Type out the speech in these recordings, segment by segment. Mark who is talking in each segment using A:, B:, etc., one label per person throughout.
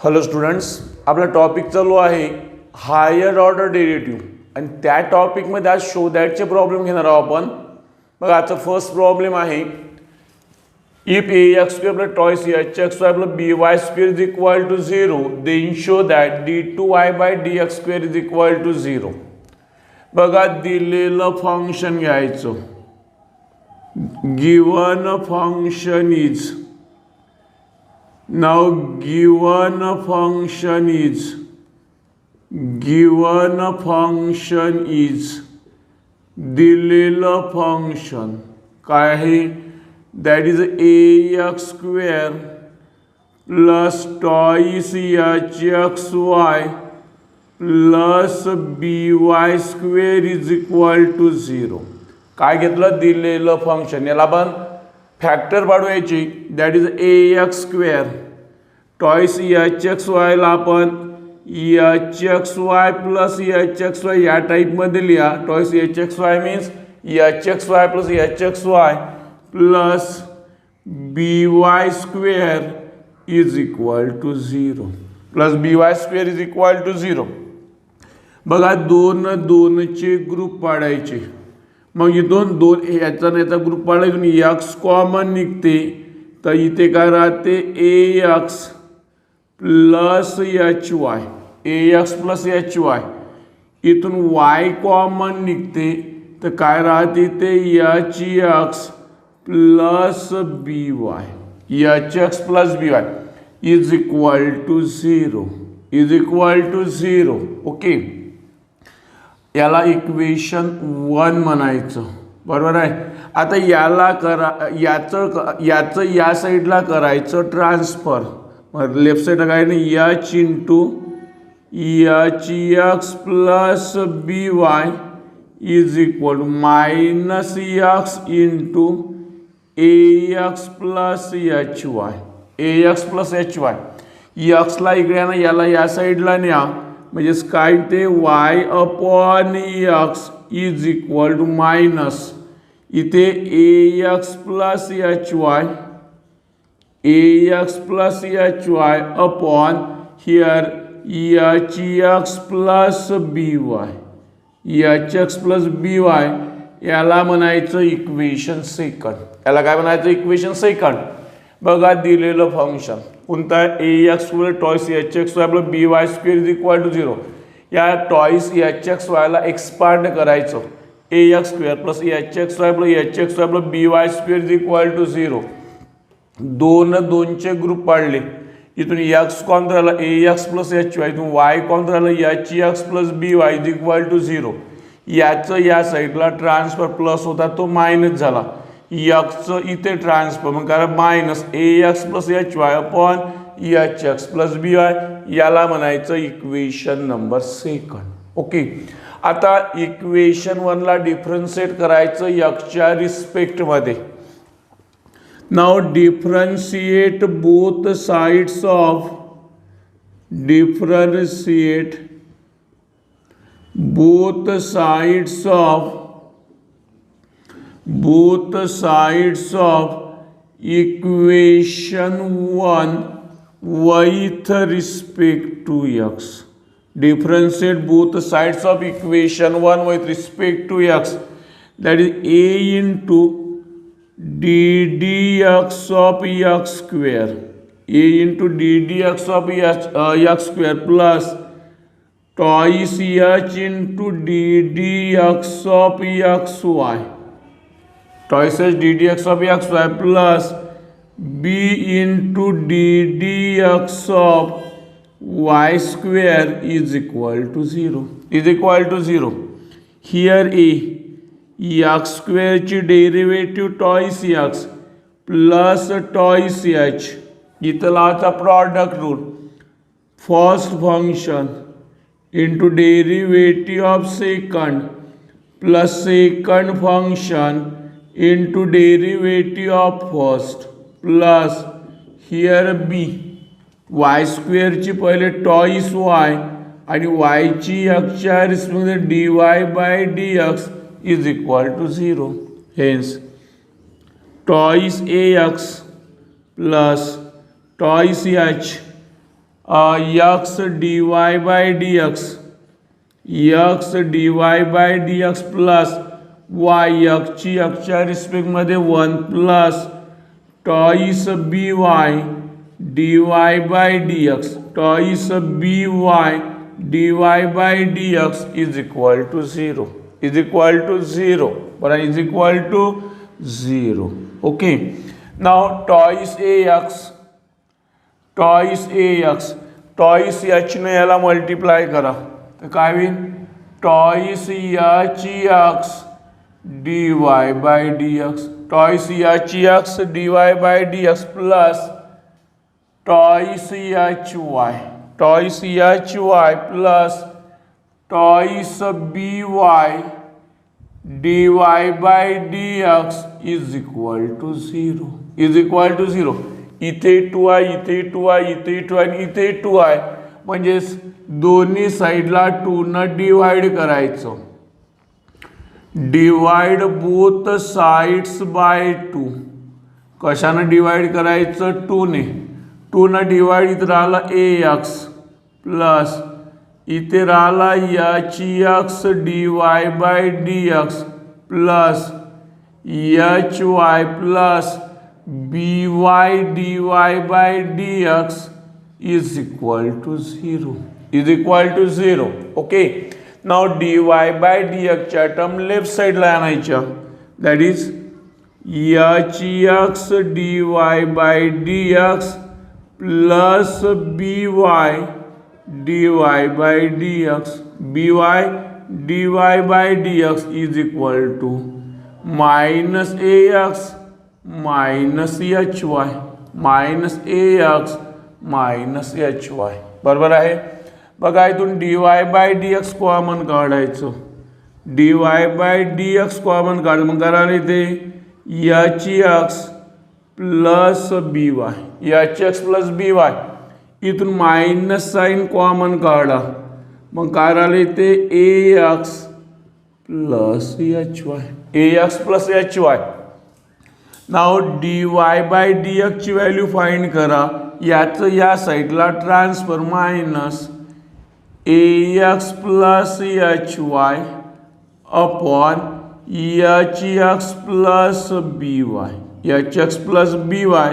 A: Hello students, आपला topic चालू आहे हायर ऑर्डर डेरिव्हेटिव्ह आणि त्या टॉपिकमध्ये आज शो दॅटचे प्रॉब्लेम घेणार आहोत आपण. बघा, आजचा फर्स्ट प्रॉब्लेम आहे if a x square plus twice h x y plus b y square is equal to 0 then show that d two y by d x square is equal to 0. बघा, दिलेलं function घ्यायचं. Given function is now given function is दिलेलं function काय आहे, that is ax square plus twice h x y plus b y square is equal to 0. काय घेतलं, दिलेलं function. याला आपण फॅक्टर पाडवायची. That is ax square twice h x वायला आपण h x y plus h x y या टाईपमध्ये लिहा. Twice h x y means h x y plus h x y plus b y square is equal to 0 plus b y square is equal to 0. बघा, दोनचे group पाडायचे. मग इथून दोन याचा ग्रुप पाडला, इथून एक्स कॉमन निघते. तर इथे काय राहते, a x plus h y, a x plus h y. इथून वाय कॉमन निघते. तर काय राहते, ते h x plus b y, h x plus b y is equal to 0, is equal to 0. Okay, याला इक्वेशन 1 म्हणायचं, बरोबर आहे. आता याला करा, याचं या साईडला करायचं ट्रान्सफर. मग लेफ्ट साईडला काय नाही, h into h x plus b y is equal to minus x into a x plus h y, a x plus h y. एक्सला इकडे ना, याला या साईडला न्या, म्हणजे काय ते y upon x is equal to minus इथे a x plus h y, a x plus h y upon here h x plus b y, h x plus b y. याला म्हणायचं इक्वेशन सेकंड. याला काय म्हणायचं, equation second. बघा, दिलेलं function कोणतं आहे, a x square twice h x y plus b y square is equal to 0. या टॉइस एच एक्स वायला एक्सपांड करायचं. A x square plus h x y plus h x y plus b y square is equal to 0. दोनचे group पाडले. इथून x कोणतं राहिलं, a x plus h y. इथून y कोणतं राहिलं, h x plus b y is equal to 0. याचं या साईडला ट्रान्सफर प्लस होता, तो मायनस झाला. एक्सचं इथे ट्रान्सफर, मग काय minus a x plus h y upon h x plus b y. याला म्हणायचं इक्वेशन नंबर सेकंड. ओके, आता इक्वेशन 1ला डिफरन्शिएट करायचं एक्सच्या रिस्पेक्टमध्ये. Now differentiate both sides of, differentiate both sides of equation 1 with respect to x. Differentiate both sides of equation 1 with respect to x. That is a into ddx of x square, a into ddx of x square plus twice h into ddx of xy, twice h ddx of xy plus b into ddx of y square is equal to 0, is equal to 0. Here a x square ची derivative twice x plus twice h. इथं लावायचा product rule. First function into derivative of second plus second function into derivative of first plus here b y square ची पहिले twice y आणि y ची एक्सच्या रिस्पेक्टमध्ये dy by dx is equal to 0. Hence twice ax plus twice h x dy by dx, x dy by dx plus y ची च्या रिस्पेक्टमध्ये 1 plus twice by dy by dx, twice by dy by dx is equal to 0, is equal to 0, बरोबर, is equal to 0. Okay, now twice ax, twice ax, twice h ने याला multiply करा तर काय होईल, टॉइस ची x dy by dx, twice ची x dy by dx plus twice hy, twice hy plus twice by dy by dx is equal to 0, is equal to 0. इथे 2 आहे, इथे 2 आहे, इथे 2 आहे, इथे 2 आहे, म्हणजे दोन्ही साईडला 2 न डिवाइड करायचं. Divide both sides by 2. कशानं डिवाइड करायचं, 2 ने. 2 न डिवाइड इथं राहिला ax प्लस इथे राहिला याची x dy by dx plus hy plus by dy by dx is equal to 0, is equal to 0. Okay, now dy by dx च्या टर्म लेफ्ट साइडला आणायच्या, दॅट इज याची x dy by dx plus by dy by dx, by dy by dx is equal to minus ax minus hy, minus ax minus hy, बरोबर आहे. बघा इथून dy by dx common काढायचं, dy by dx common काढ, मग करायला इथे याची x प्लस by, याची x प्लस by, इथून माइनस साइन कॉमन काढा, मग काय राहिलं इथे ax plus hy, ax plus hy. Now dy by dx ची व्हॅल्यू फाइंड करा, याचं या साईडला transfer, minus ax plus hy upon याची x प्लस by, याची x प्लस by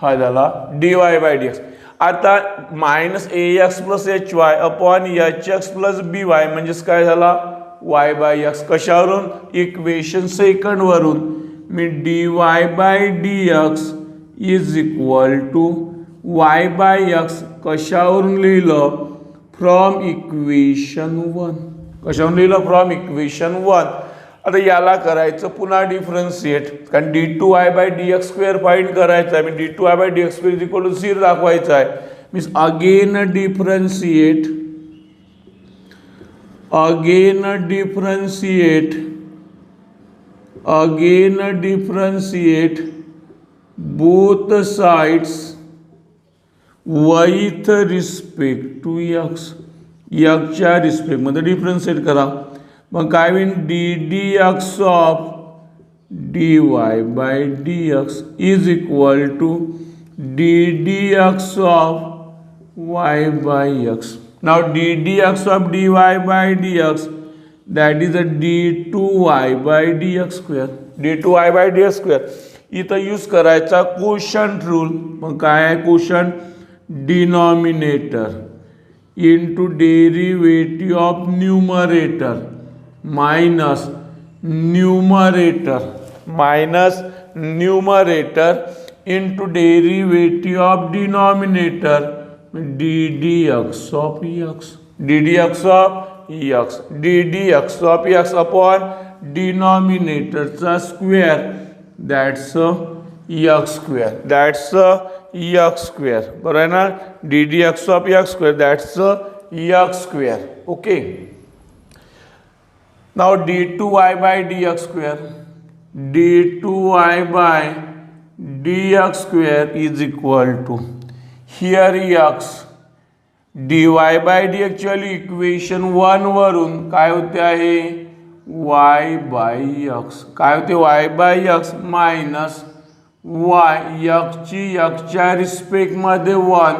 A: हा झाला dy बाय dx. आता minus ax plus hy upon याची x प्लस by म्हणजेच काय झाला y बाय x. कशावरून, इक्वेशन सेकंड वरून मी dy by dx is equal to y by x कशावरून लिहिलं, फ्रॉम इक्वेशन 1, कशावरून लिहिलं, फ्रॉम इक्वेशन 1. आता याला करायचं पुन्हा डिफरन्शिएट, कारण d2y by dx square find करायचं आहे, मी d2y by dx square is equal to 0 दाखवायचं आहे. Means again differentiate, again differentiate both sides with respect to x, x च्या रिस्पेक्ट मध्ये डिफरन्शिएट करा, मग काय होईल, ddx of dy by dx is equal to ddx of y by x. Now ddx of dy by dx, that is a d2y by dx square, d2y by dx square. इथं use करायचा quotient rule, मग काय आहे quotient, denominator into derivative of numerator minus numerator into derivative of denominator ddx of x, ddx of x, ddx of x upon denominator चा square, that's x square, that's x square, बरोबर आहे ना, ddx of x square, that's x square. Okay, now d2y by dx square, d2y by dx square is equal to here x dy by dx ची value equation 1 वरून काय होते आहे y by x, काय होते y by x minus y x ची x च्या respect मध्ये 1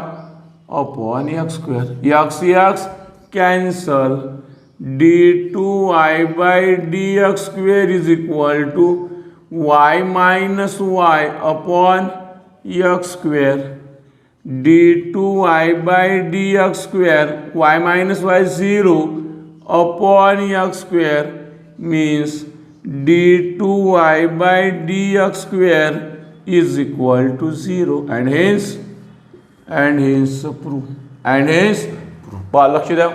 A: upon x square. X x cancel. d2y by dx square is equal to y minus y upon x square. d2y by dx square y minus y 0 upon x square means d2y by dx square is equal to 0 and hence proof. पहा लक्ष द्या.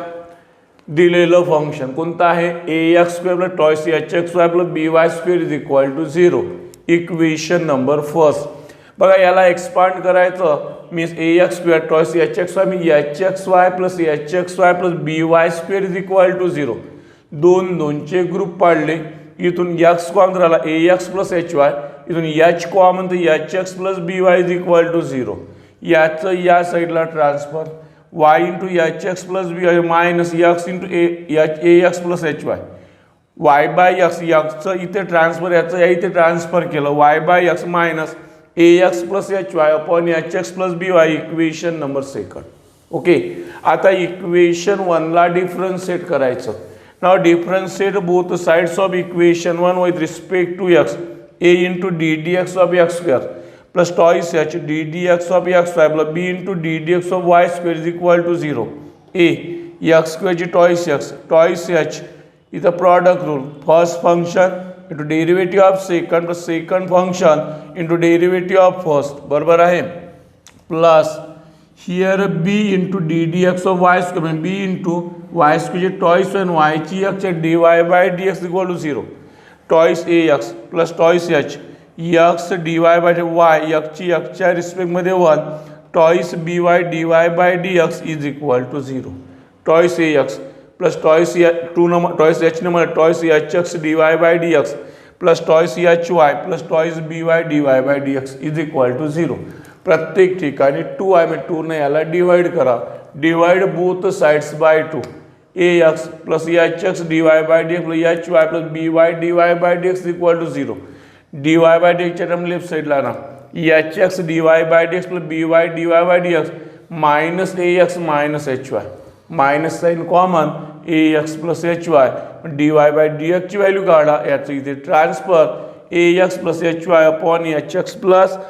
A: दिलेलं function कोणतं आहे ax square plus twice hxy plus by square is equal to 0. Equation number first. बघा याला expand करायचं means ax square twice hxy मी hxy plus by square is equal to 0. दोन दोनचे ग्रुप पाडले. इथून x कॉमन राहिला ax प्लस hy. इथून h कॉमन तर hx plus by is equal to 0. याचं या साईडला transfer y into hx plus by minus x into ax plus hy. y by x याचं इथे ट्रान्सफर याचं या इथे ट्रान्सफर केलं y by x minus ax plus hy upon hx plus by. Equation number second. Okay. आता equation 1 ला differentiate करायचं. Now differentiate both sides of equation 1 with respect to x. A into d dx of x square plus twice h d dx of x square plus b into d dx of y square is equal to 0. A x square twice h is the product rule. First function into derivative of second plus second function into derivative of first. बरोबर आहे. Plus here b into d dx of y square and b into y square twice and y ची x dy by dx equal to 0. twice ax plus twice h x dy by y x ची x च्या respect मध्ये 1 twice by dy by dx is equal to 0. twice ax plus twice twice h number twice hx dy by dx plus twice hy plus twice by dy by dx is equal to 0. प्रत्येक ठिकाणी 2 में 2 ने याला divide करा. Divide both sides by 2. ax plus hx dy by dx plus hy plus by dy by dx equal to 0. dy by dx च्या term left साइडला ना hx dy by dx plus by dy by dx minus ax minus hy minus sign common ax plus hy dy by dx ची value काढा. याचं इथे transfer ax plus hy upon hx plus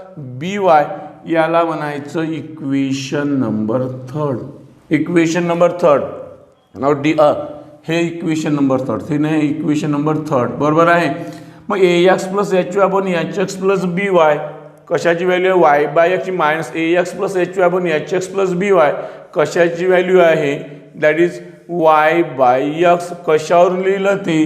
A: by याला म्हणायचं equation number third. Equation number third. नाव हे equation number third. हे नाही इक्वेशन नंबर थर्ड. बरोबर आहे. मग ax plus hy upon hx plus by कशाची व्हॅल्यू आहे y बाय x ची minus ax plus hy upon hx plus by कशाची व्हॅल्यू आहे that is y by x. कशावरून लिहिलं ते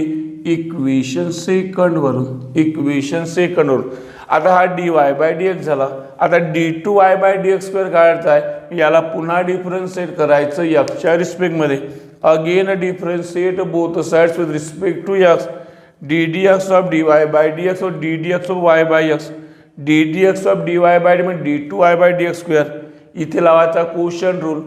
A: इक्वेशन सेकंड वरून. इक्वेशन सेकंड वरून. आता हा dy बाय dx झाला. आता d2y बाय dx स्क्वेअर काढायचा आहे. याला पुन्हा डिफरन्शिएट करायचं x च्या रिस्पेक्ट मध्ये. Again differentiate both sides with respect to x. d dx of dy by dx और d dx of y by x. d dx of dy by dx म्हणजे d2y by dx square. इथे लावायचा quotient rule.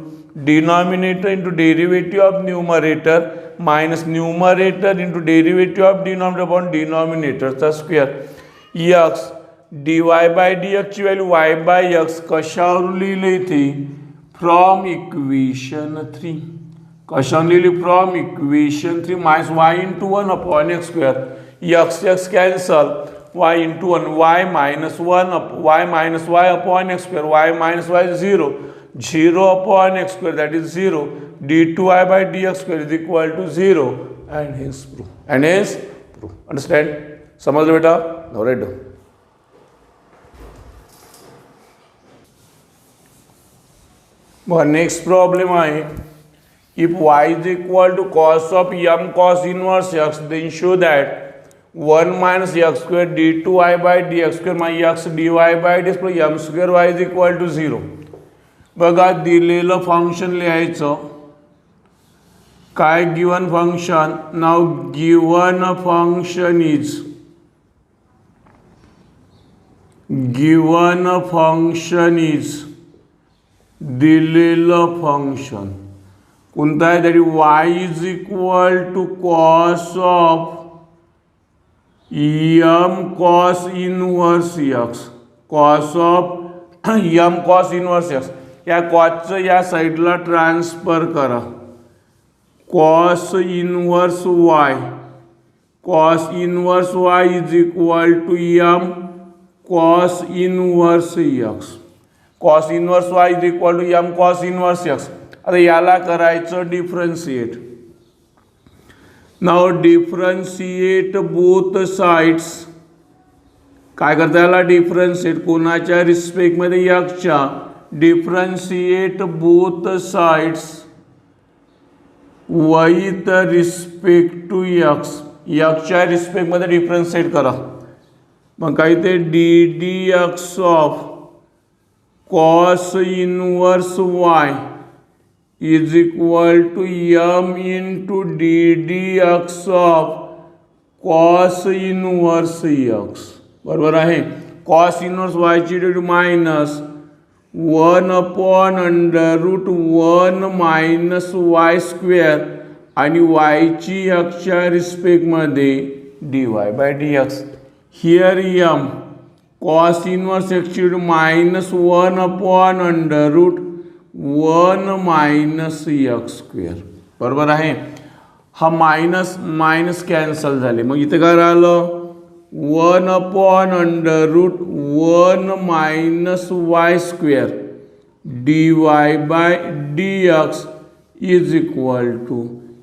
A: Denominator into derivative of numerator minus numerator into derivative of denominator upon डिनॉमिनेटरचा square. x dy by dx ची value y by x कशावरून लिहिली इथे from equation 3. कशावरून लिहिली from equation 3 minus y into 1 upon x square. x cancel y into 1 y minus 1 y minus y upon x square y minus y 0 0 upon x square that is 0. d2y by dx square is equal to 0 and hence proof. And hence proof. Understand. समजलं बेटा. Now write down. Next problem आहे if y is equal to cos of m cos inverse x then show that 1 minus x square d2y by dx square minus x dy by dx plus m square y is equal to 0. बघा दिलेलं function लिहायचं. काय given function. नाव given function is दिलेलं function कोणतं आहे तरी y is equal to cos of m cos inverse x. Cos of m cos inverse x. या कॉसचं या साईडला ट्रान्सफर करा. Cos inverse y, cos inverse y is equal to m cos inverse x. Cos inverse y is equal to m cos inverse x. आता याला करायचं differentiate. Now differentiate both sides. काय करता याला डिफरन्शिएट कोणाच्या रिस्पेक्टमध्ये एक्सच्या. Differentiate both sides with respect to x. एक्सच्या रिस्पेक्टमध्ये डिफरन्शिएट करा. मग काय ते d d x of cos inverse y is equal to m into d d x of cos inverse x. बरोबर आहे. कॉस इनवर्स वायची value minus 1/√1 minus y square आणि वायची एक्सच्या रिस्पेक्टमध्ये d y by d x. Here m cos inverse एक्सची value minus 1/√1 minus x square. बरोबर आहे. हा मायनस मायनस कॅन्सल झाले. मग इथे काय राहिलं 1/√1 minus y square d y by d x is equal to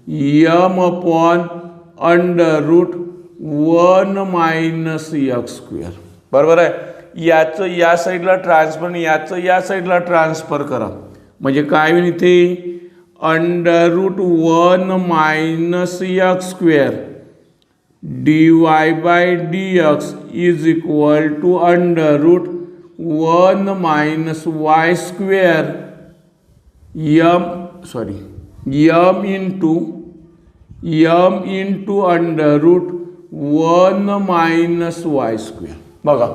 A: m/√1 minus x square. बरोबर आहे. याचं या साईडला ट्रान्सफर, याचं या साईडला ट्रान्सफर करा. म्हणजे काय होईल इथे √1 minus x square d y by d x is equal to √1 minus y square m into √1 minus y square. बघा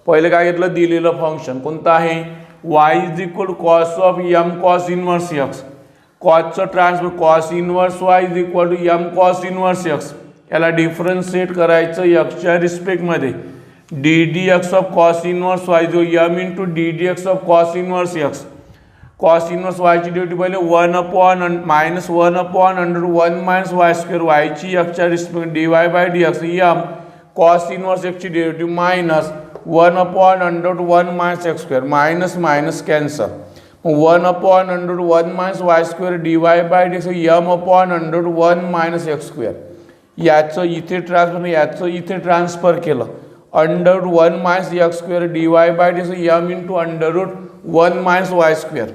A: पहिले काय घेतलं दिलेलं फंक्शन कोणतं आहे y is equal to cos of m cos inverse x. कॉसचं transfer cos inverse y is equal to m cos inverse x. याला differentiate करायचं एक्सच्या रिस्पेक्टमध्ये d d x of cos inverse y जो m into d d x of cos inverse x. Cos inverse वायची ड्युटी पहिले 1/√1 minus y square वायची एक्सच्या respect d y by d x m cos inverse एक्सची derivative minus 1/√1 minus x square minus minus cancel. 1/√1 minus y square d y by d x m/√1 minus x square. याचं इथे transfer याचं इथे transfer केलं √1 minus x square d y by d x m into √1 minus y square.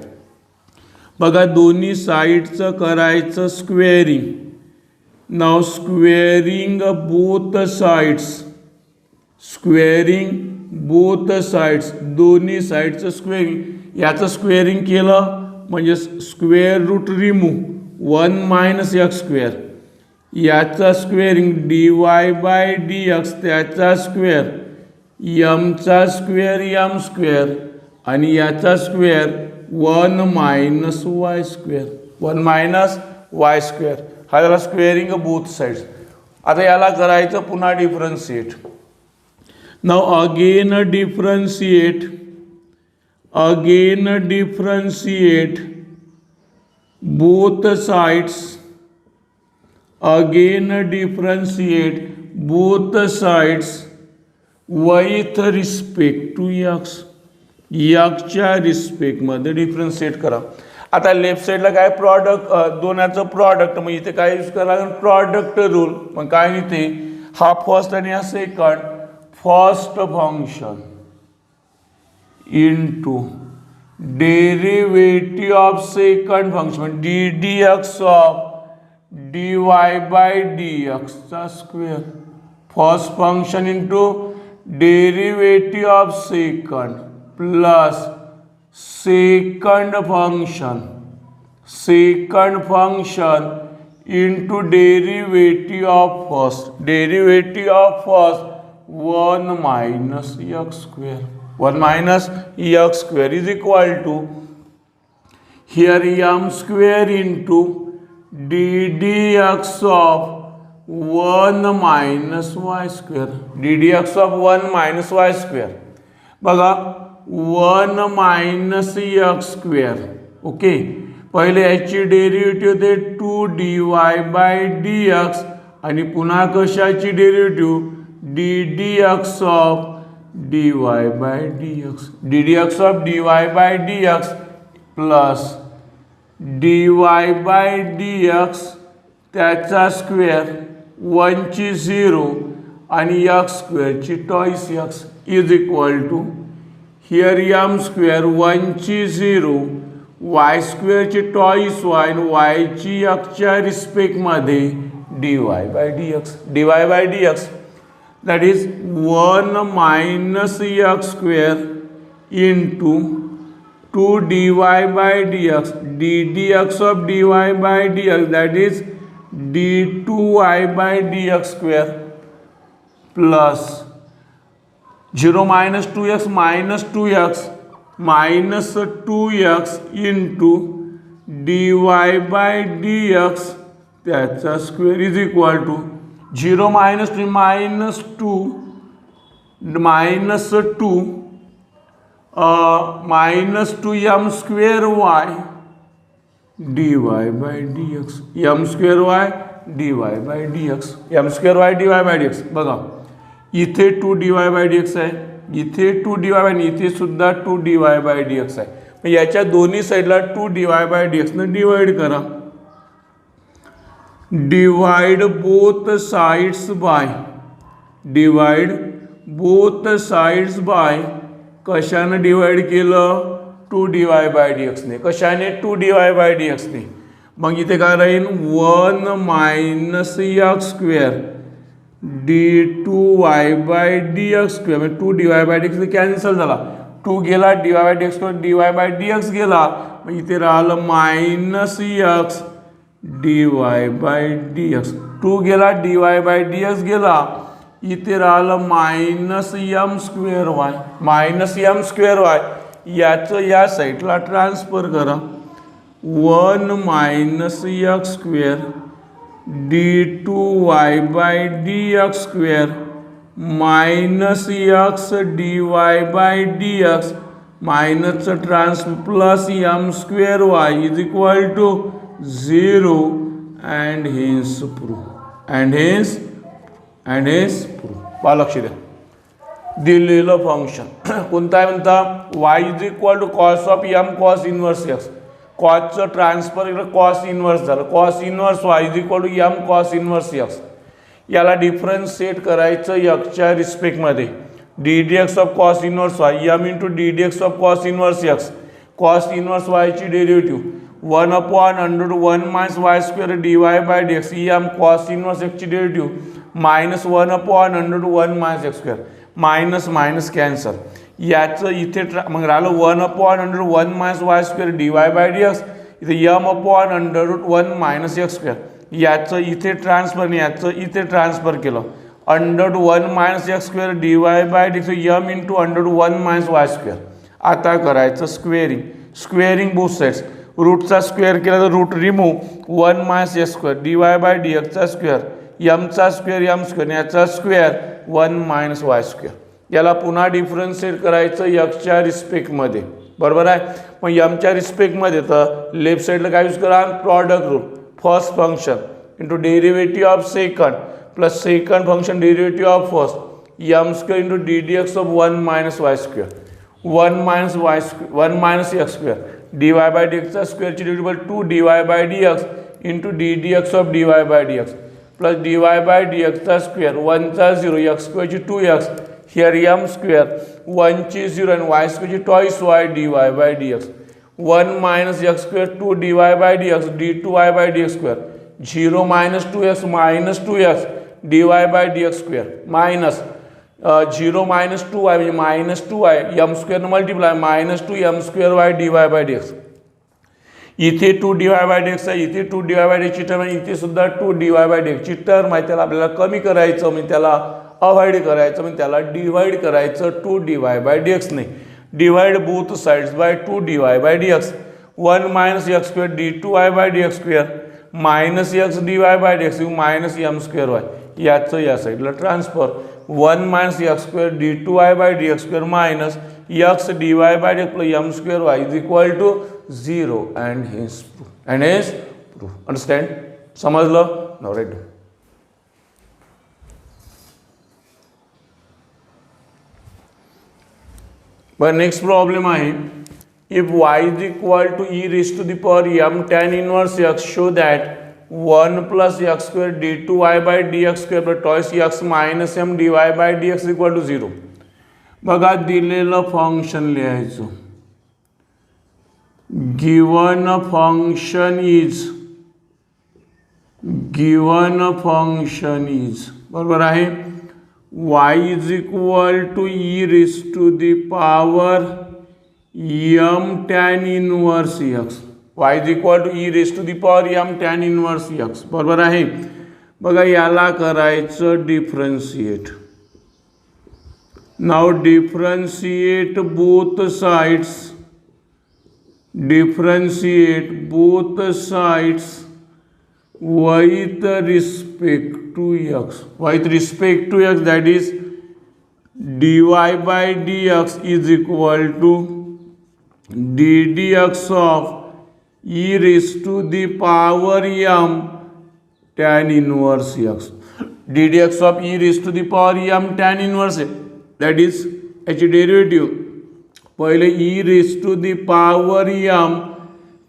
A: बघा दोन्ही साईडचं करायचं squaring. नाव squaring both sides. Squaring both sides दोन्ही साईडचं स्क्वेअरिंग. याचं स्क्वेअरिंग केलं म्हणजे square root remove 1 minus x square. याचा squaring d y by d x त्याचा स्क्वेअर एमचा स्क्वेअर एम स्क्वेअर आणि याचा square 1 minus y square 1 minus y square. हा झाला स्क्वेअरिंग बोथ साइड्स. आता याला करायचं पुन्हा differentiate. Now again differentiate both sides. Again differentiate both sides with respect to x. एक्सच्या रिस्पेक्टमध्ये डिफरन्शिएट करा. आता लेफ्ट साईडला काय प्रॉडक्ट दोन्हीचं प्रॉडक्ट मग इथे काय यूज करा लागेल प्रॉडक्ट रूल. मग काय इथे हा फर्स्ट आणि हा second. First function into derivative of second function d d x of d y by d एक्सचा square. First function into derivative of second plus second function into derivative of first. Derivative of first 1 minus x square 1 minus x square is equal to here m square into d d x of 1 minus y square. D d x of 1 minus y square. बघा 1 minus x square. Okay, पहिले याची derivative होते 2dy/dx आणि पुन्हा कशाची derivative ddx of dy/dx, ddx of dy/dx plus dy/dx त्याचा square 1 ची 0 आणि x स्क्वेअरची twice x is equal to here m square 1 ची 0 y स्क्वेअरची टॉईस y आणि y ची x च्या रिस्पेक्टमध्ये dy/dx, dy/dx that is 1 minus x square into 2dy/dx, ddx of dy/dx that is d2y/dx square plus 0 minus 2x minus 2x minus 2x into dy/dx त्याचा square is equal to 0 minus 3 minus 2 minus 2 minus 2m square y dy/dx, m square y dy/dx, m square y dy/dx. बघा इथे 2dy/dx आहे, इथे 2dy आणि इथे सुद्धा 2dy/dx आहे. याच्या दोन्ही साईडला 2dy/dx ने डिवाइड करा. divide both sides by, divide both sides by कशाने डिवाइड केलं 2dy/dx ने, कशाने 2dy/dx ने. मग इथे काय राहील 1 minus x square d2y/dx square म्हणजे 2dy/dx कॅन्सल झाला, 2 गेला dy/dx dy/dx गेला, मग इथे राहिलं मायनस एक्स dy/dx, 2 गेला dy/dx गेला, इथे राहिलं minus m square y, minus m square y. याचं या साईडला ट्रान्सफर करा 1 minus x square d2y/dx square minus x dy/dx मायनसचं transfer plus m square y is equal to 0 and hence proof, and hence proof. पहा लक्ष द्या, दिलेलं function कोणतं आहे म्हणता y is equal to cos of m cos inverse x, कॉसचं transfer इकडे कॉस इनवर्स झालं, cos inverse y is equal to m cos inverse x. याला डिफरन्शिएट करायचं xच्या रिस्पेक्टमध्ये ddx of cos inverse y m into ddx of cos inverse x, cos inverse y ची derivative 1/√1 minus y square dy/dx m cos inverse x ची derivative minus 1/√1 minus x square, minus minus cancel. याचं इथे मग राहिलं 1/√1 minus y square dy/dx, इथे m/√1 minus x square. याचं इथे transfer नाही, याचं इथे ट्रान्सफर केलं √1 minus x square dy/dx m into √1 minus y square. आता करायचं स्क्वेअरिंग, स्क्वेअरिंग बोथ साईड्स. रूटचा स्क्वेअर केला तर root remove 1 minus x square dy/dx चा स्क्वेअर m चा स्क्वेअर m स्क्वेअर याचा स्क्वेअर 1 मायनस वाय स्क्वेअर. याला पुन्हा डिफरन्शिएट करायचं एक्सच्या रिस्पेक्टमध्ये, बरोबर आहे. मग एमच्या रिस्पेक्टमध्ये तर लेफ्ट साईडला काय यूज करा product rule, first function into derivative of second plus second function derivative of first m square into ddx of 1 minus y square, 1 minus x square dy/dx चा स्क्वेअरची derivative 2dy/dx into ddx of dy/dx plus dy/dx चा square 1 चा 0 x स्क्वेअरची 2x here m square 1 ची 0 आणि y स्क्वेअरची twice y dy/dx 1 minus x square 2dy/dx d2y/dx square 0 minus 2x minus 2x dy/dx square minus 0 minus 2y म्हणजे minus 2y m square multiply minus 2m square y dy/dx. इथे 2dy/dx आहे, इथे 2dy/dx ची term आहे, इथे सुद्धा 2dy/dx ची term आहे. त्याला आपल्याला कमी करायचं म्हणजे त्याला अवॉइड करायचं म्हणजे त्याला डिवाइड करायचं 2dy/dx ने. Divide both sides bye 2dy/dx 1 minus x square d2y/dx square minus x dy/dx minus m square y. याचं या साईडला transfer 1 minus x square d2y/dx square minus x dy by dx plus m square y is equal to 0 and hence proof. Understand? समजलं? Now write down. But next problem आहे, if y is equal to e raised to the power m tan inverse x, show that 1 plus x square d2y by dx square plus twice x minus m dy by dx is equal to 0. बघा दिलेलं function लिहायचं. given function is बरोबर आहे, y is equal to e raised to the power m tan inverse x. y is equal to e raised to the power m tan inverse x. बरोबर आहे. बघा याला करायचं differentiate. Now differentiate both sides. With respect to x. With respect to x, that is dy by dx is equal to ddx of e raised to the power m tan inverse x. ddx of e raised to the power m tan inverse x. That is h derivative. पहले e raised to the power m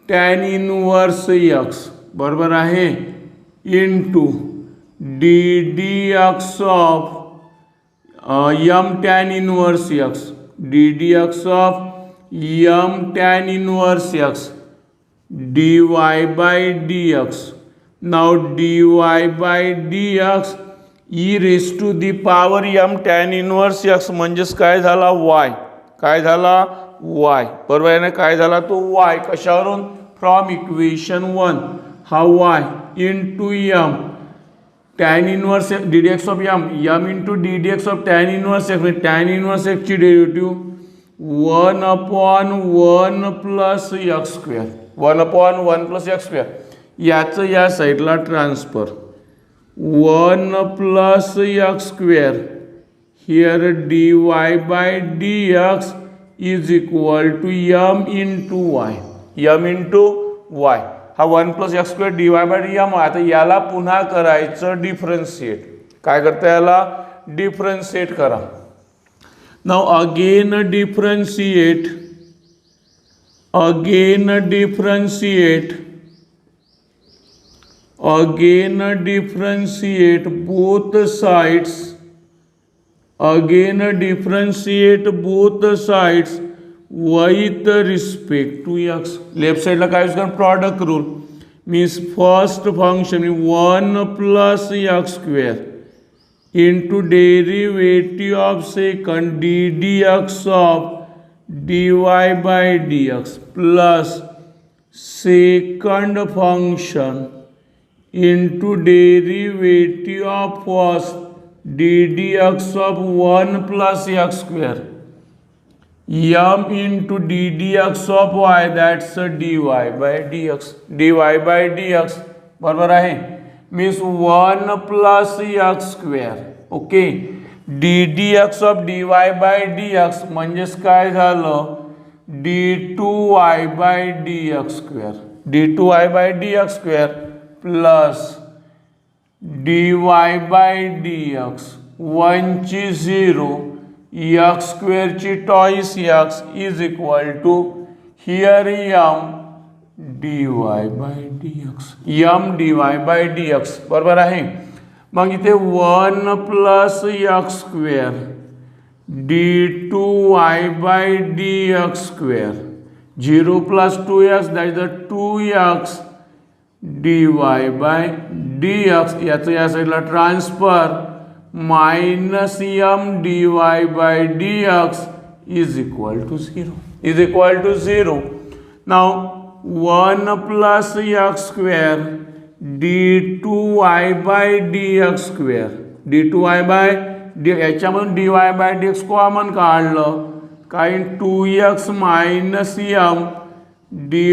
A: tan inverse x बरोबर आहे into ddx of m tan inverse x. ddx of m tan inverse x dy by dx. Now dy by dx e raised to the power m tan inverse x म्हणजेच काय झाला y. काय झाला y. बरोबर आहे ना. काय झाला तो y. कशावरून? फ्रॉम इक्वेशन 1 हा y into m tan inverse ddx of m into ddx of tan inverse x. tan inverse x ची derivative 1/1 plus x square. 1/1 plus x square. याचं या साईडला transfer 1 plus x square. Here dy by dx is equal to m into y. m into y. हा 1 plus x square dy by dm. आता याला पुन्हा करायचं differentiate. काय करता याला? डिफरन्शिएट करा. Now again differentiate both sides. With respect to x. Left साइडला काय यूज करा? Product rule. Means first function 1 plus x square into derivative of second ddx of dy by dx plus second function into derivative of first ddx of 1 plus x square m into ddx of y, that's dy by dx. dy by dx बरोबर आहे. Means 1 plus x square. Okay. ddx of dy by dx म्हणजेच काय झालं? d2y by dx square. d2y by dx square plus dy by dx 1 ची 0 x square ची twice x is equal to here m dy by dx. m dy by dx बरोबर आहे. मग इथे 1 plus x square d2y by dx square 0 plus 2x, that is the 2x dy by dx. याचं या साईडला transfer minus m dy by dx is equal to 0. Now 1 plus x square d2y by dx square. d2y by dx याच्यामधून dy by dx common काढलं. काय 2x minus m dy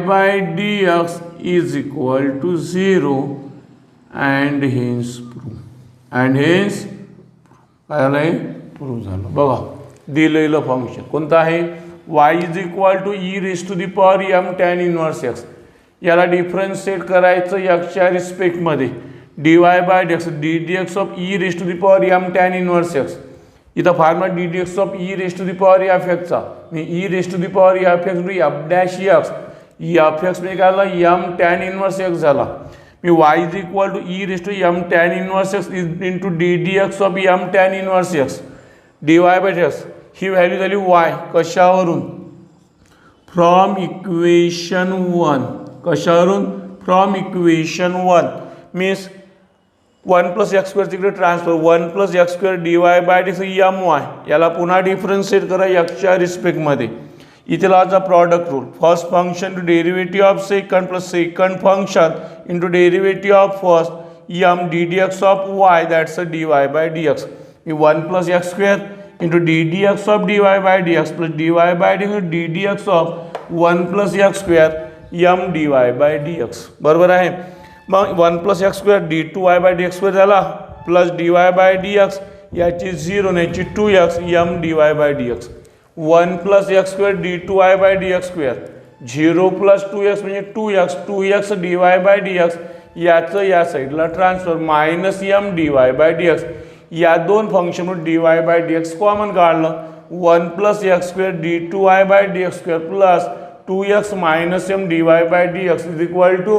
A: by dx is equal to 0 and hence proof. काय झालंय? Prove झालं. बघा दिलेलं function कोणतं आहे y is equal to e raise to the power m tan inverse x. याला डिफरन्शिएट करायचं एक्सच्या रिस्पेक्टमध्ये dy by d x d d x of e raise to the power m tan inverse x. इथं format d d x of e raise to the power f एक्सचा e raise to the power f x to f dash x f x म्हणजे काय झाला m tan inverse x झाला. मी y is equal to e raise to m tan inverse x into d d x of m tan inverse x d y by x. ही value झाली y कशावरून from equation 1. कशावरून from equation 1 means 1 plus x square तिकडे transfer 1 plus x square d y by d m y. याला पुन्हा differentiate करा एक्सच्या रिस्पेक्टमध्ये. इथे लावायचा product rule first function to derivative of second plus second function into derivative of first m d d x of y that's a d y by d x. 1 plus x square into d d x of d y by d x plus d y by d d d x of 1 plus x square m d y by d x. बरोबर आहे. मग 1 plus x square d two y by d x square झाला plus d y by d x याची 0 आणि याची 2x m d y by d x. 1 plus x square d two y by d x square 0 plus 2x म्हणजे 2x d y by d x याचं या साईडला transfer minus m d y by d x. या दोन फंक्शनवर d y by d x common काढलं 1 plus x square d two y by d x square plus 2x minus m d y by d x is equal to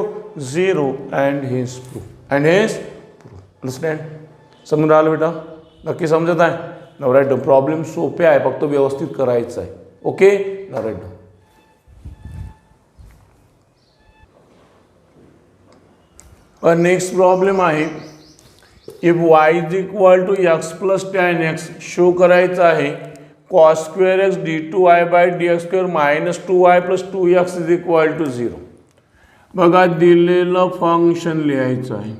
A: 0 and hence proof understand. समजून राहिलं बेटा नक्की समजत आहे ना right. Problem सोपे आहे फक्त व्यवस्थित करायचं आहे. ओके ना राईट. नेक्स्ट प्रॉब्लेम आहे if y is equal to x plus tan x show करायचं आहे cos square x d two y by d x square minus 2y plus 2x is equal to 0. बघा दिलेलं function लिहायचं आहे.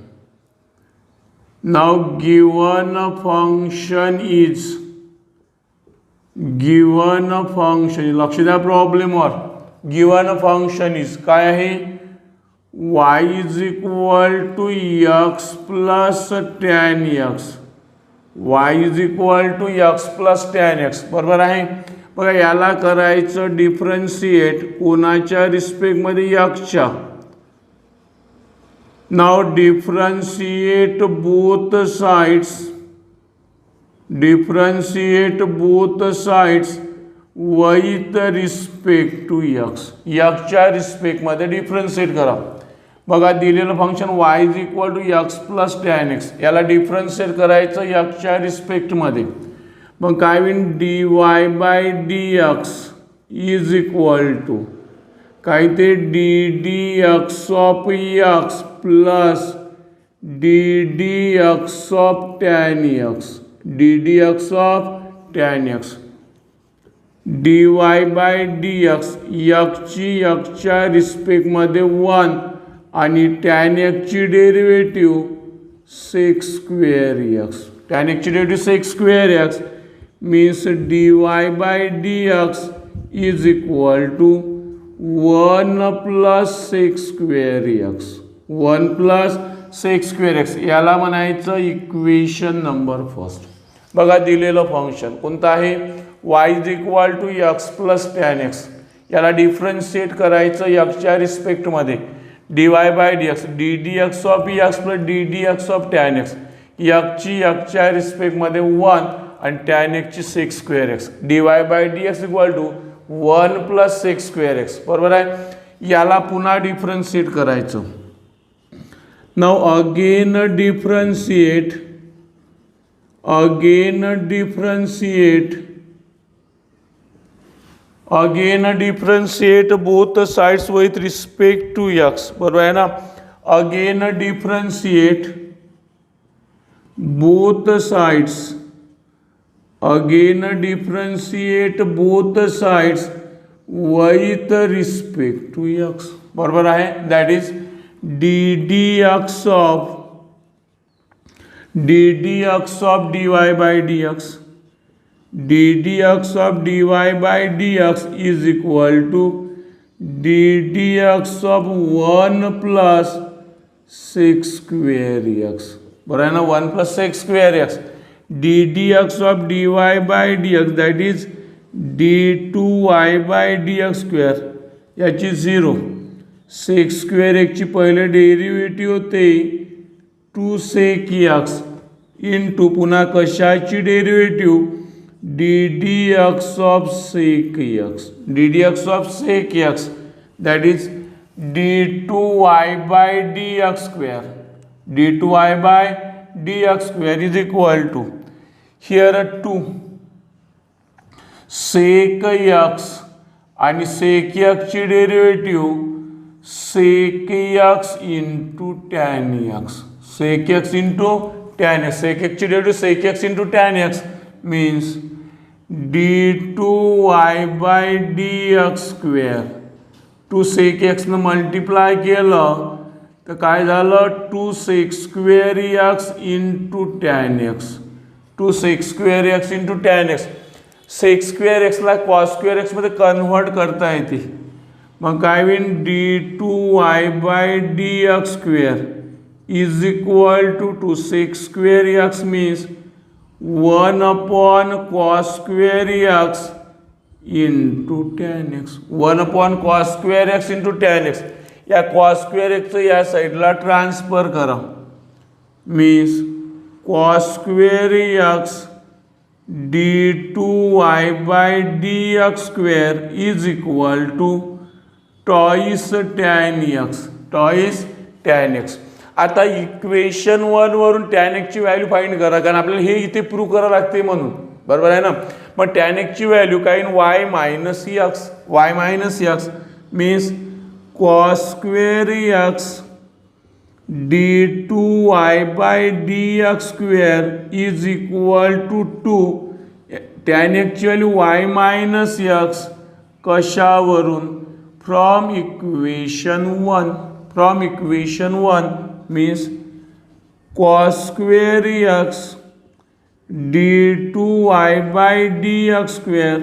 A: नाव given function is लक्ष द्या प्रॉब्लेमवर. Given function is काय आहे y is equal to x plus tan x. y is equal to x plus tan x. बरोबर आहे. बघा याला करायचं डिफरन्शिएट कोणाच्या रिस्पेक्टमध्ये एक्सच्या. Now differentiate both sides with respect to x. एक्सच्या रिस्पेक्टमध्ये डिफरन्शिएट करा. बघा दिलेलं function y is equal to x plus tan x याला डिफरन्शिएट करायचं एक्सच्या रिस्पेक्टमध्ये. मग काय होईल d y by d x is equal to काय ते d d x of x plus d d x of tan x d d x of tan x. D y by d x एक्सची एक्सच्या रिस्पेक्टमध्ये 1 आणि tan एक्सची derivative sec square x. Tan एक्सची derivative sec square x means d y by d x is equal to 1 plus sec square x. 1 plus sec square x याला म्हणायचं equation number first. बघा दिलेलं फंक्शन कोणतं आहे y is equal to x plus tan x याला differentiate करायचं एक्सच्या रिस्पेक्टमध्ये d y by d x d d x of x plus d d x of tan x. एक्सची एक्सच्या रिस्पेक्टमध्ये 1 आणि टॅन एक्सची sec square x d y by d x equal to 1 plus sec square x. बरोबर आहे. याला पुन्हा differentiate करायचं. Now again differentiate both sides with respect to x. बरोबर आहे ना. Again differentiate both sides with respect to x. बरोबर आहे. That is d d x of d y by d x d d x of d y by d x is equal to d d x of 1 plus sec square x. बरोबर आहे ना. 1 plus sec square x ddx of dy by dx that is d2y by dx square याची 0 sec square x ची पहिले derivative होते 2 sec x into पुन्हा कशाची derivative ddx of sec x ddx of sec x that is d2y by dx square d2y by dx square is equal to here 2 sec x आणि sec x ची derivative sec x into tan x sec x into tan x sec x ची derivative sec x into tan x means d2y by dx square 2 sec x न multiply केलं तर काय झालं 2 sec square x into tan x 2 sec square x into tan x sec square x ला cos square x मध्ये convert करता येते मग काय होईल d2y by dx square is equal to 2 sec square x means 1 upon cos square x into tan x 1 upon cos square x into tan x या cos square x या साईडला transfer करा means cos square x d2y by dx square is equal to twice tan x आता equation 1 वरून tan x ची value find करा कारण आपल्याला हे इथे प्रूव्ह करावं लागते म्हणून बरोबर आहे ना मग tan x ची व्हॅल्यू काय y minus x means cos square x d2y by dx square is equal to 2 tan x ची व्हॅल्यू y minus x कशावरून from equation 1 means cos square x d2y by dx square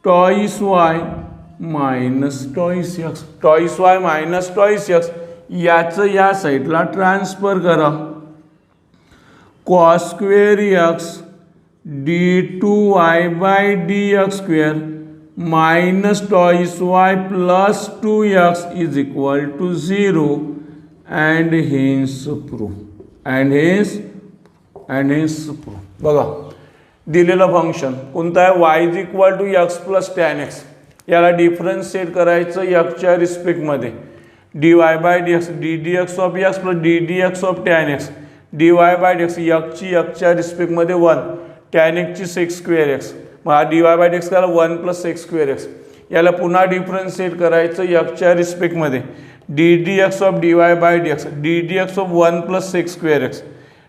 A: twice y minus twice x याचं या साईडला transfer करा cos square x d2y by dx square minus twice y plus 2x is equal to 0 and hence proof बघा दिलेलं function कोणतं आहे y is equal to x plus tan x याला differentiate करायचं x च्या रिस्पेक्टमध्ये dy by dx ddx of x plus ddx of tan x dy by dx x ची x च्या रिस्पेक्टमध्ये 1 tan x ची sec square x मग हा dy by dx झाला 1 plus sec square x याला पुन्हा डिफरन्शिएट करायचं x च्या रिस्पेक्टमध्ये ddx of dy by dx ddx of 1 plus sec square x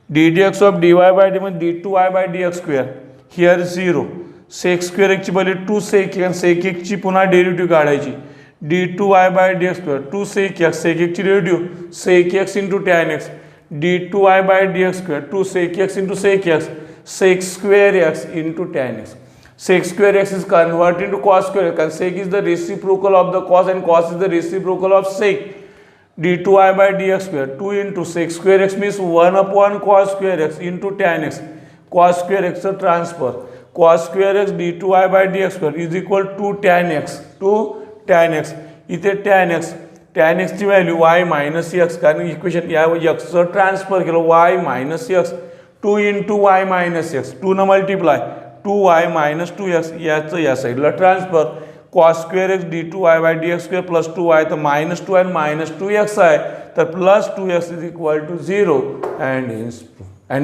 A: ddx of dy by dx d2y by dx square here 0 sec square x ची value 2 sec x sec x ची पुन्हा derivative काढायची d2y by dx square 2 sec x ची derivative sec x into tan x d2y by dx square 2 sec x into sec x sec square x into tan x sec square x is converted into cos square x and sec is the reciprocal of the cos and cos is the reciprocal of sec d2y by dx square 2 into sec square x means 1 upon cos square x into tan x cos square x transfer cos square x d2y by dx square is equal to tan x इथे tan x ची value y minus x कारण equation या x चं transfer केलं y minus x 2 into y minus x 2 न multiply 2y minus 2x याचं या साईडला transfer cos square x d2y by dx square plus 2y तर minus 2 and minus 2x आहे तर plus 2x is equal to 0 and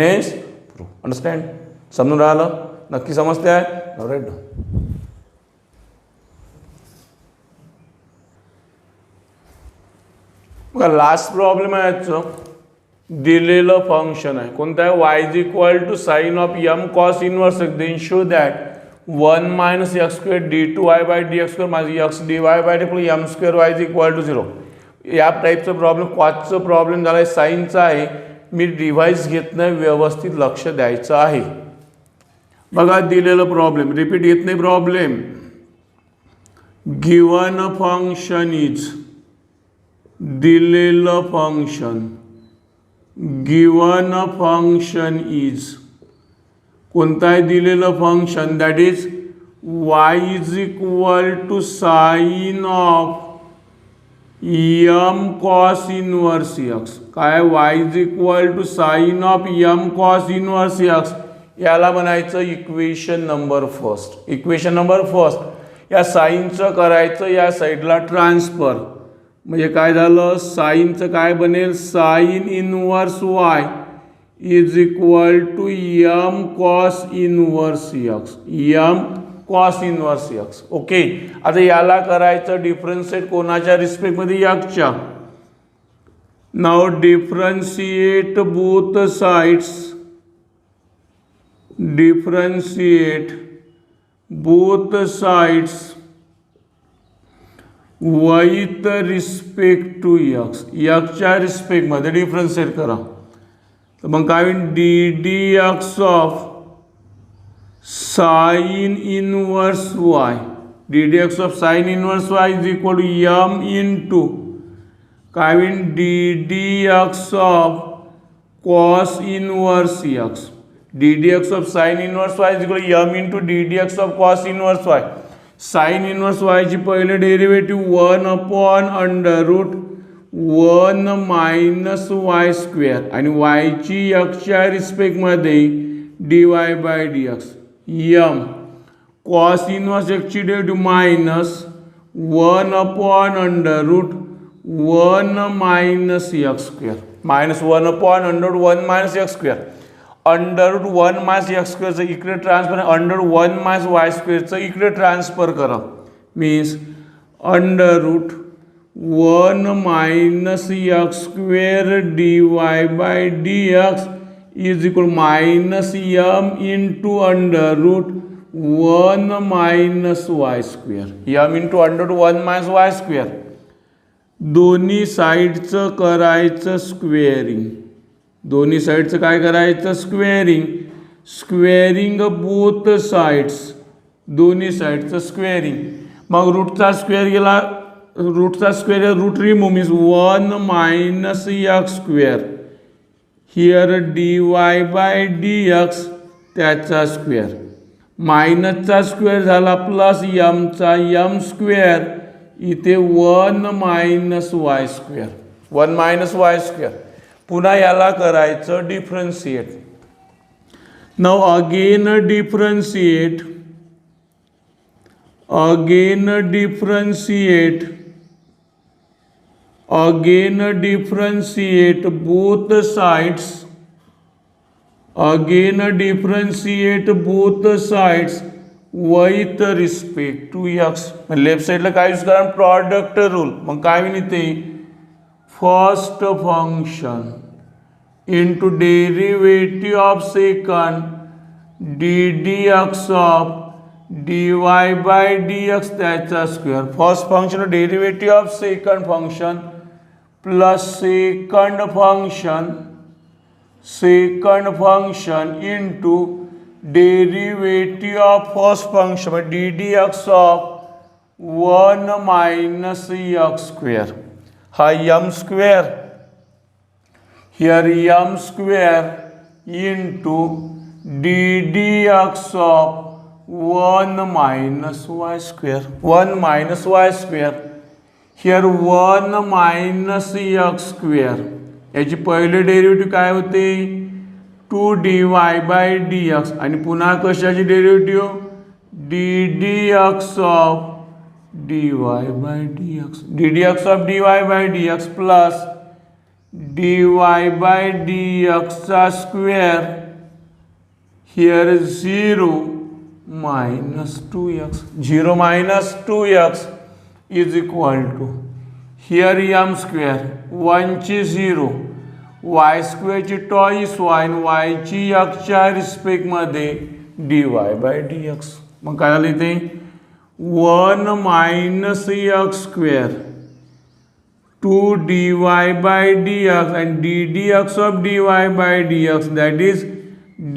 A: hence proof understand समजून राहिलं नक्की समजते आहे राईट बघा लास्ट प्रॉब्लेम आहे याचं दिलेलं फंक्शन आहे कोणतं आहे y is equal to sin of m cos inverse x then show that 1 minus x square d2y by dx square minus x dy by d plus m square y is equal to 0 या टाईपचा problem कॉसचा problem झाला आहे साईनचा आहे मी device घेत नाही व्यवस्थित लक्ष द्यायचं आहे बघा दिलेलं प्रॉब्लेम रिपीट येत नाही प्रॉब्लेम गिवन फंक्शन इज दिलेलं function given a function is कोणताही दिलेलं function that is y is equal to sine of m cos inverse x. काय y is equal to sine of m cos inverse x. याला म्हणायचं equation number first. Equation number first या साईनचं करायचं या साईडला ट्रान्सफर. म्हणजे काय झालं, साईनचं काय बनेल, sine inverse y is equal to m cos inverse x. m cos inverse x. Okay. आता याला करायचं डिफरन्शिएट कोणाच्या रिस्पेक्टमध्ये, x. Now differentiate both sides. Differentiate both sides with respect to x. च्या रिस्पेक्टमध्ये डिफरन्शिएट करा. तर मग काय होईल, ddx of sine inverse y. ddx of sine inverse y is equal to m into काय होईल, ddx of cos inverse x. ddx of sine inverse y is equal to m into ddx of cos inverse y. Sine inverse y ची पहिले derivative 1/√1 minus y square आणि y ची x च्या रिस्पेक्टमध्ये dy by dx. m cos inverse x ची derivative minus 1/√1 minus x square. Minus 1/√1 minus x square. √1 minus x स्क्वेअरचं इकडे transfer, √1 minus y स्क्वेअरचं इकडे ट्रान्सफर करा. Means √1 minus x square dy by dx is equal minus m into √1 minus y square. m into √1 minus y square. दोन्ही साईडचं करायचं squaring. दोन्ही साईडचं काय करायचं, स्क्वेअरिंग. Squaring both sides. दोन्ही साईडचं स्क्वेअरिंग. मग रूटचा स्क्वेअर गेला, रूटचा square root remove means 1 minus x square. Here dy by dx त्याचा स्क्वेअर. मायनसचा स्क्वेअर झाला प्लस mचा m स्क्वेअर. इथे 1 minus y square. 1 minus y square. पुन्हा याला करायचं differentiate. Now again differentiate. Again differentiate. Again differentiate both sides. Again differentiate both sides with respect to x. Left साइडला काय यूज करा, प्रॉडक्ट रूल. मग काय होईल इथे, first function into derivative of second ddx of dy by dx त्याचा square. First function derivative of second function plus second function into derivative of first function ddx of 1 minus x square. हा m square. Here m square into ddx of 1 minus y square. 1 minus y square. Here 1 minus x square. याची पहिले derivative काय होते, 2dy by dx आणि पुन्हा कशाची derivative, ddx of dy by dx. ddx of dy by dx plus dy by dx चा square. Here 0 minus 2x. 0 minus 2x is equal to here m square. 1 ची 0, y स्क्वेअरची twice y आणि y ची x च्या रिस्पेक्टमध्ये dy by dx. मग काय झालं इथे, 1 minus x square 2dy by dx and ddx of dy by dx that is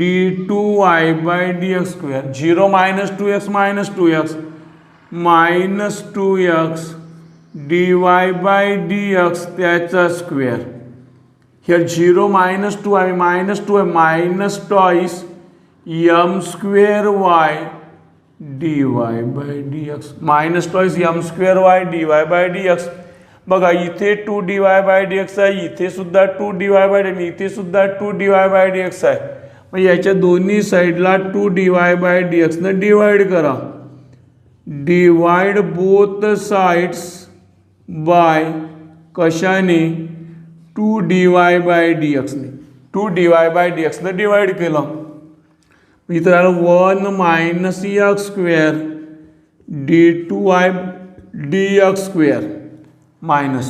A: d2y by dx square. 0 minus 2x minus 2x minus 2x dy by dx त्याचा स्क्वेअर. Here 0 minus 2 I minus 2 minus twice m square y d y by d x minus twice m square y d y by d x. बघा इथे 2 dy by d x आहे, इथे सुद्धा 2 dy by D, इथे सुद्धा 2 dy by d x आहे. मग याच्या दोन्ही साईडला 2 dy बाय डी एक्सनं डिवाइड करा. डिवाइड बोथ साइड्स बाय कशाने? 2 dy बाय डी एक्सने. 2 dy बाय डी एक्सनं डिवाइड केलं. इथं राहिलं 1 minus x square d2y dx स्क्वेअर मायनस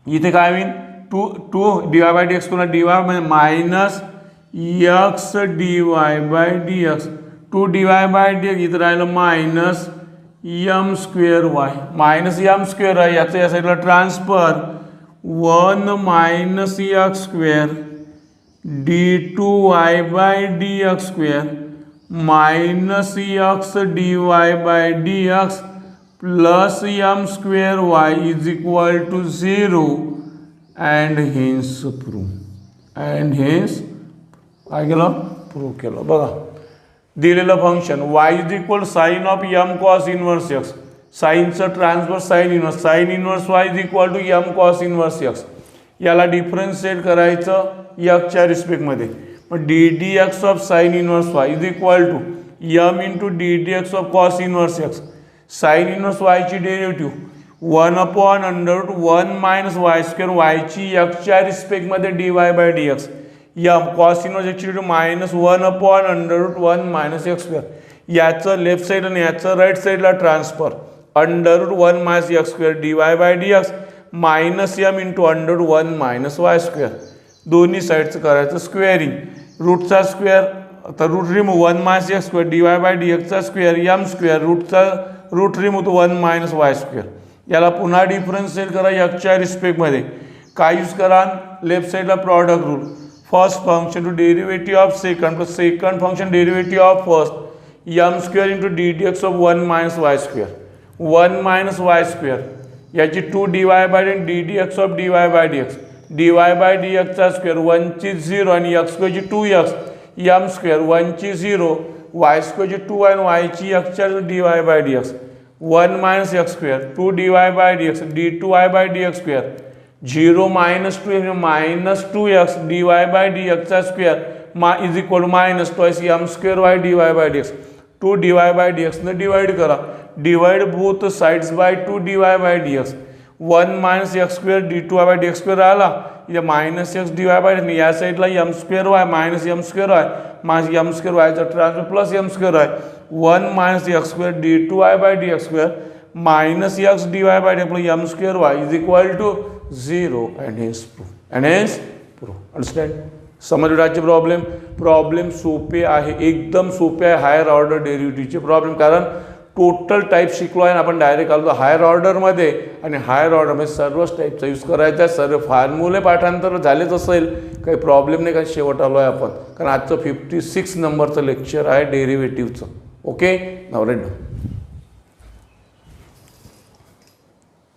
A: इथे काय होईल? 2 dy बाय डी एक्स पुन्हा dy म्हणजे minus x dy by d x. 2 dy by d x इथं राहिलं minus m square y. Minus m square आहे याचं या साईडला transfer 1 minus x square d2y by d x square minus x dy by d x plus m square y is equal to 0 and hence prove. And hence काय केलं? Prove केलं. बघा दिलेलं function y is equal sine of m cos inverse x. साईनचं transfer sine inverse. Sine inverse y is equal to m cos inverse x. याला differentiate करायचं एक्सच्या रिस्पेक्टमध्ये. मग d d x of sine inverse y is equal to m into d d x of cos inverse x. Sine inverse वायची derivative 1/√1 minus y square वायची एक्सच्या रिस्पेक्टमध्ये d y by d x. M cos inverse एक्सची derivative minus 1/√1 minus x square. याचं left side आणि याचं right साईडला transfer √1 minus x square d y by d x minus m into √1 minus y square. दोन्ही साईडचं करायचं squaring. रूटचा square तर root remove 1 minus x square d y by d एक्सचा square m square root remove तो 1 minus y square. याला पुन्हा differentiate करा एक्सच्या रिस्पेक्टमध्ये. काय यूज करा? लेफ्ट साईडला product rule. First function to derivative of second plus second function derivative of first m square into d d x of 1 minus y square. 1 minus y square याची 2 dy by d d x of dy by d x. dy by d एक्सचा स्क्वेअर 1ची 0 आणि x स्क्वेअरची 2x m square 1ची 0 y स्क्वेअरची 2 आणि वायची एक्सच्या dy by d x. 1 minus x square 2 dy by d x d2y by d x square 0 minus 2 minus 2x dy by d एक्सचा square is equal minus twice m square y dy by d x. 2 dy by d एक्सनं divide करा. Divide both sides by 2 dy by d x. 1 minus x square d2y by d x square आला. इथे minus x dy by या साईडला m square y minus m square y minus m square वायचा transfer plus m square y 1 minus x square d2y by d x square minus x dy by d x m square y is equal to 0 and hence prove. And hence prove. Understand? समजलं आजचे problem सोपे आहे, एकदम सोपे आहे higher order डेरिव्हेटिव्हचे problem. कारण total type शिकलो आहे आपण डायरेक्ट आलो हायर ऑर्डरमध्ये आणि हायर ऑर्डरमध्ये सर्वच टाईपचा यूज करायचा आहे. सर्व फॉर्म्युले पाठांतर झालेच असेल, काही प्रॉब्लेम नाही, काही शेवट आलो आहे आपण. कारण आजचं 56 नंबरचं लेक्चर आहे डेरिव्हेटिव्हचं. ओके नाव राईट.